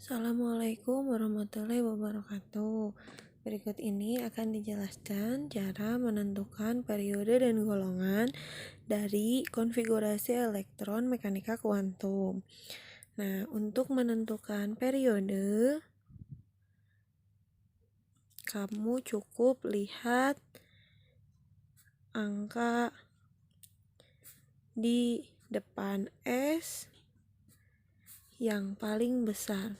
Assalamualaikum warahmatullahi wabarakatuh. Berikut ini akan dijelaskan cara menentukan periode dan golongan dari konfigurasi elektron mekanika kuantum. Nah, untuk menentukan periode, kamu cukup lihat angka di depan S yang paling besar.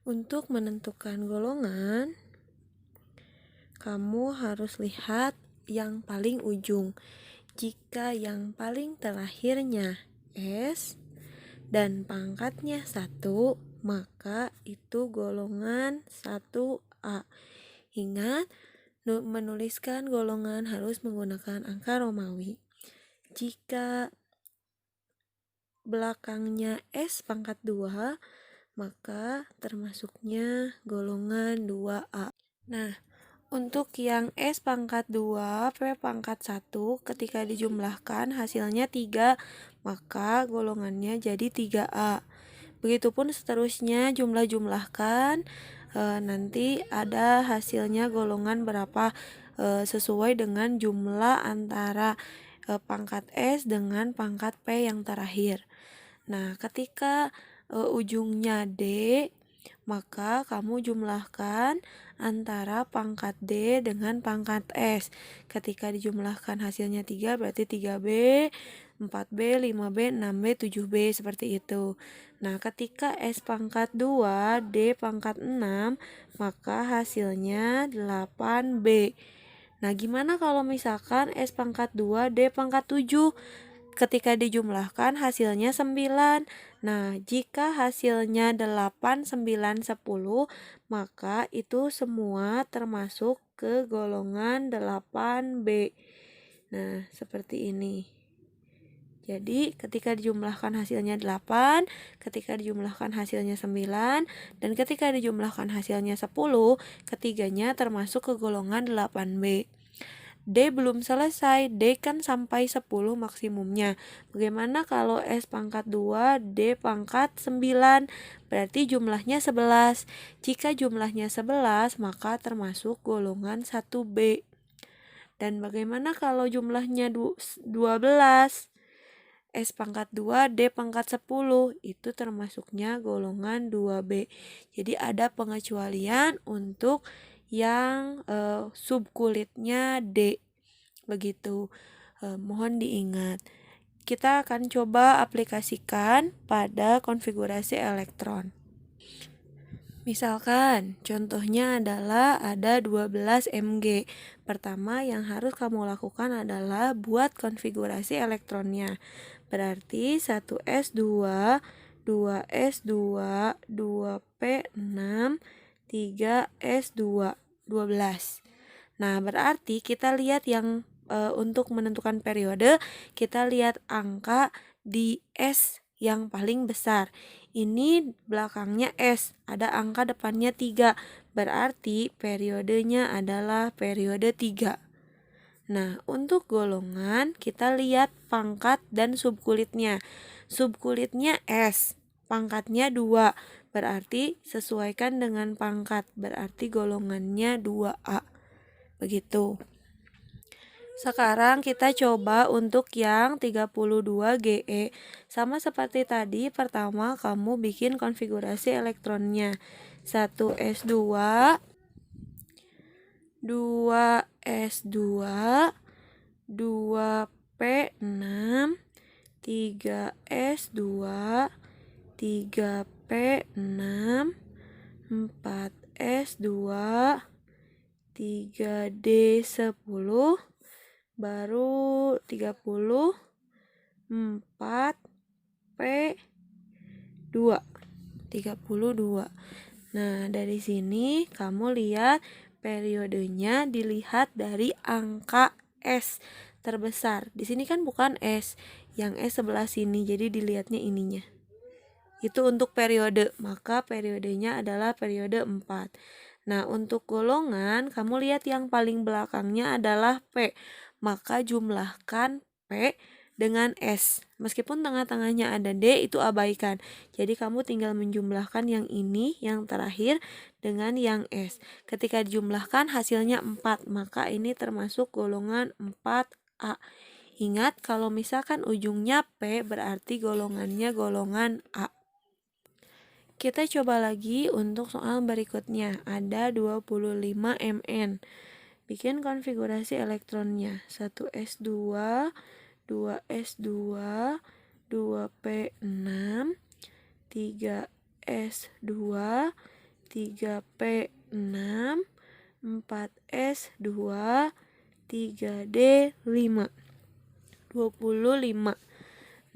Untuk menentukan golongan, kamu harus lihat yang paling ujung. Jika yang paling terakhirnya S dan pangkatnya 1, maka itu golongan 1A. Ingat, menuliskan golongan harus menggunakan angka Romawi. Jika belakangnya S pangkat 2, maka termasuknya golongan 2A. Nah, untuk yang S pangkat 2, P pangkat 1, ketika dijumlahkan hasilnya 3, maka golongannya jadi 3A. Begitupun seterusnya jumlah-jumlahkan, nanti ada hasilnya golongan berapa sesuai dengan jumlah antara pangkat S dengan pangkat P yang terakhir. Nah, ketika ujungnya D, maka kamu jumlahkan antara pangkat D dengan pangkat S. Ketika dijumlahkan hasilnya 3, berarti 3B, 4B, 5B, 6B, 7B, seperti itu. Nah, ketika S pangkat 2, D pangkat 6, maka hasilnya 8B. Nah, gimana kalau misalkan S pangkat 2, D pangkat 7? Ketika dijumlahkan hasilnya 9. Nah, jika hasilnya 8, 9, 10, maka itu semua termasuk ke golongan 8B. Nah, seperti ini. Jadi, ketika dijumlahkan hasilnya 8, ketika dijumlahkan hasilnya 9, dan ketika dijumlahkan hasilnya 10, ketiganya termasuk ke golongan 8B. D belum selesai, D kan sampai 10 maksimumnya. Bagaimana kalau S pangkat 2, D pangkat 9? Berarti jumlahnya 11. Jika jumlahnya 11, maka termasuk golongan 1B. Dan bagaimana kalau jumlahnya 12? S pangkat 2, D pangkat 10, itu termasuknya golongan 2B. Jadi ada pengecualian untuk yang subkulitnya D. Begitu, mohon diingat. Kita akan coba aplikasikan pada konfigurasi elektron. Misalkan contohnya adalah ada 12 mg. Pertama yang harus kamu lakukan adalah buat konfigurasi elektronnya. Berarti 1s2, 2s2, 2p6, 3s2, 12. Nah, berarti kita lihat yang untuk menentukan periode, kita lihat angka di S yang paling besar. Ini belakangnya S, ada angka depannya 3. Berarti periodenya adalah periode 3. Nah, untuk golongan kita lihat pangkat dan subkulitnya. Subkulitnya S, pangkatnya 2. Berarti sesuaikan dengan pangkat, berarti golongannya 2A. Begitu. Sekarang kita coba untuk yang 32 GE. Sama seperti tadi, pertama kamu bikin konfigurasi elektronnya. 1s2, 2s2, 2p6, 3s2, 3p6, 4s2, 3D10, baru 34 P2 32. Nah, dari sini kamu lihat periodenya dilihat dari angka S terbesar. Di sini kan bukan S, yang S sebelah sini, jadi dilihatnya ininya. Itu untuk periode, maka periodenya adalah periode 4. Nah, untuk golongan, kamu lihat yang paling belakangnya adalah P. Maka jumlahkan P dengan S. Meskipun tengah-tengahnya ada D, itu abaikan. Jadi kamu tinggal menjumlahkan yang ini, yang terakhir, dengan yang S. Ketika dijumlahkan hasilnya 4, maka ini termasuk golongan 4A. Ingat, kalau misalkan ujungnya P, berarti golongannya golongan A. Kita coba lagi untuk soal berikutnya. Ada 25 Mn. Bikin konfigurasi elektronnya. 1s2, 2s2, 2p6, 3s2, 3p6, 4s2, 3d5. 25.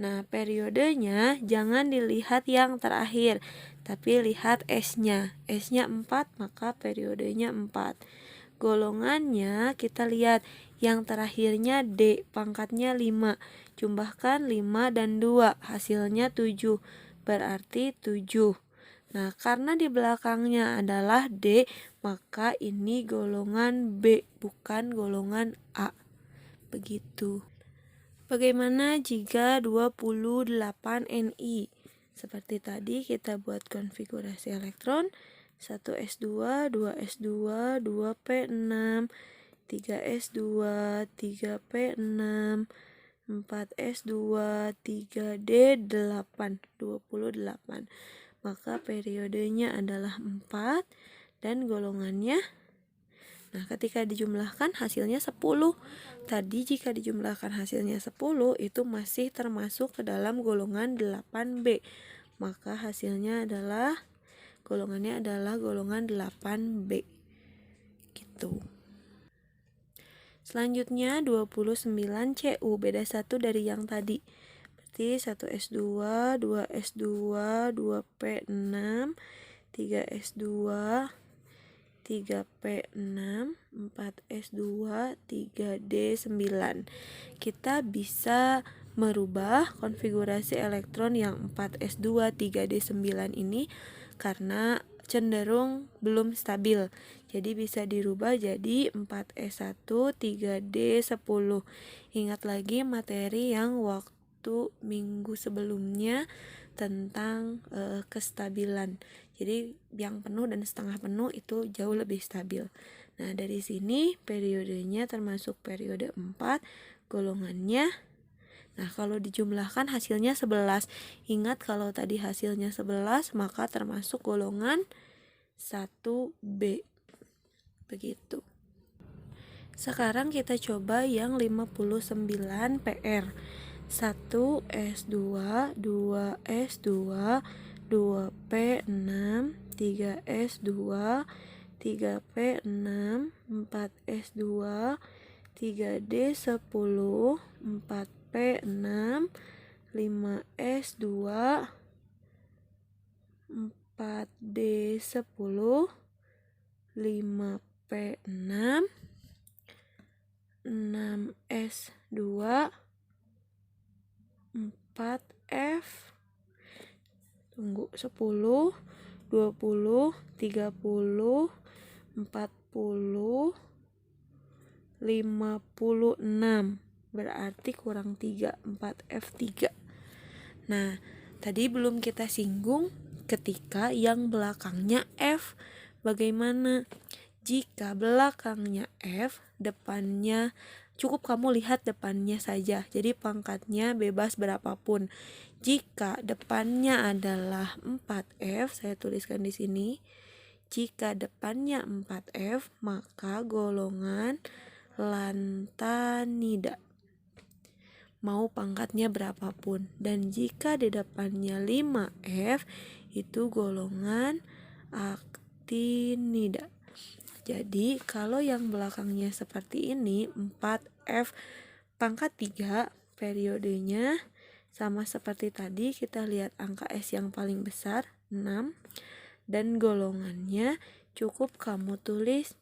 Nah, periodenya jangan dilihat yang terakhir, tapi lihat S-nya. S-nya 4, maka periodenya 4. Golongannya kita lihat yang terakhirnya D, pangkatnya 5. Jumlahkan 5 dan 2, hasilnya 7. Berarti 7. Nah, karena di belakangnya adalah D, maka ini golongan B, bukan golongan A. Begitu. Bagaimana jika 28 Ni? Seperti tadi kita buat konfigurasi elektron 1s2, 2s2, 2p6, 3s2, 3p6, 4s2, 3d8, 28. Maka periodenya adalah 4 dan golongannya. Nah, ketika dijumlahkan hasilnya 10. Tadi jika dijumlahkan hasilnya 10, itu masih termasuk ke dalam golongan 8B. Maka hasilnya adalah golongannya adalah golongan 8B. Gitu. Selanjutnya 29 Cu, beda 1 dari yang tadi. Berarti 1s2, 2s2, 2p6, 3s2, 3p6, 4s2, 3d9. Kita bisa merubah konfigurasi elektron yang 4s2, 3d9 ini karena cenderung belum stabil. Jadi bisa dirubah jadi 4s1, 3d10. Ingat lagi materi yang waktu minggu sebelumnya tentang kestabilan. Jadi yang penuh dan setengah penuh itu jauh lebih stabil. Nah, dari sini periodenya termasuk periode 4, golongannya. Nah, kalau dijumlahkan hasilnya 11. Ingat kalau tadi hasilnya 11, maka termasuk golongan 1B. Begitu. Sekarang kita coba yang 59 PR. 1s2, 2s2, 2p6, 3s2, 3p6, 4s2, 3d10, 4p6, 5s2, 4d10, 5p6, 6s2, 4f, tunggu, 10, 20, 30, 40, 56. Berarti kurang 3, 4f3. Nah, tadi belum kita singgung ketika yang belakangnya F. Bagaimana? Jika belakangnya F, depannya cukup kamu lihat depannya saja. Jadi pangkatnya bebas berapapun. Jika depannya adalah 4F, saya tuliskan di sini. Jika depannya 4F, maka golongan lantanida. Mau pangkatnya berapapun. Dan jika di depannya 5F, itu golongan aktinida. Jadi kalau yang belakangnya seperti ini 4F pangkat 3, periodenya sama seperti tadi, kita lihat angka S yang paling besar 6 dan golongannya cukup kamu tulis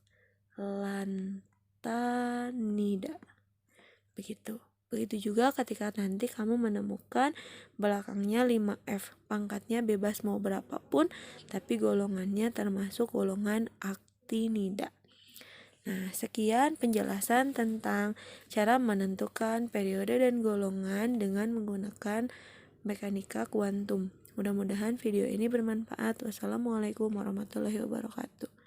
lantanida. Begitu juga ketika nanti kamu menemukan belakangnya 5F, pangkatnya bebas mau berapapun, tapi golongannya termasuk golongan aktinida. Nah, sekian penjelasan tentang cara menentukan periode dan golongan dengan menggunakan mekanika kuantum. Mudah-mudahan video ini bermanfaat. Wassalamualaikum warahmatullahi wabarakatuh.